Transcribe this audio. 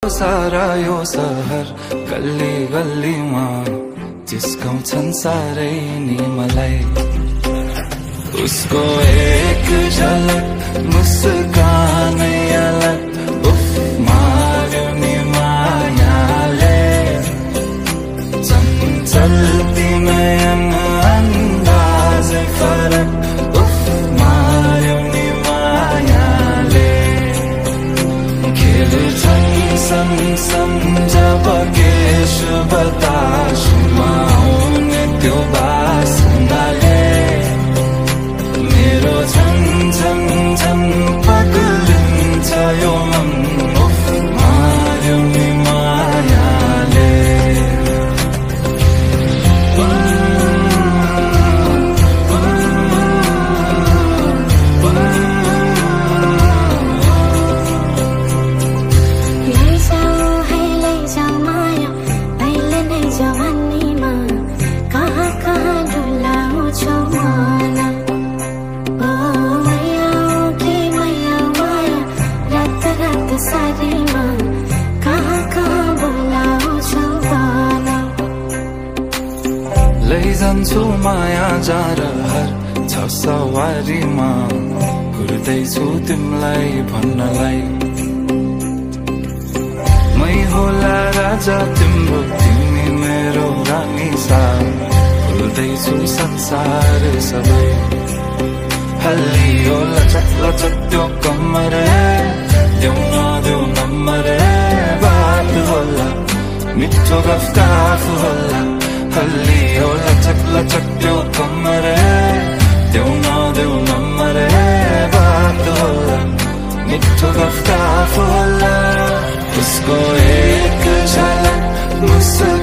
सारा यो सहर गल्ली गल्लीमा जिस्काउँछन् साह्रै नि मलाई। उसको एक झलक मुस्कानै अलग उफ मार्यो नि मायाले। चञ्चल नयन अन्दाजै फरक उफ मार्यो नि मायाले। खेल्छन् सँगसँग जब केश बतासमा आउने त्यो बासनाले मेरो झन् झन् झन् पग्लिन्छ यो मन उफ मार्यो नि मायाले। लैजान्छु माया जारहर छ सवारीमा कुर्दैछु तिमलाई भन्नलाई। मै होला राजा तिम्रो तिमी मेरो रानी सा भुल्दैछु संसार सबै। हल्लियो लचक लचक त्यो कम्मर देऊ नदेऊ नम्बर बात होला मिठो गफ होला। हल्लियो लचक लचक त्यो कम्मर देऊ नदेऊ नम्बर बात होला मिठो गफ होला। उसको एक झलक मुस्कान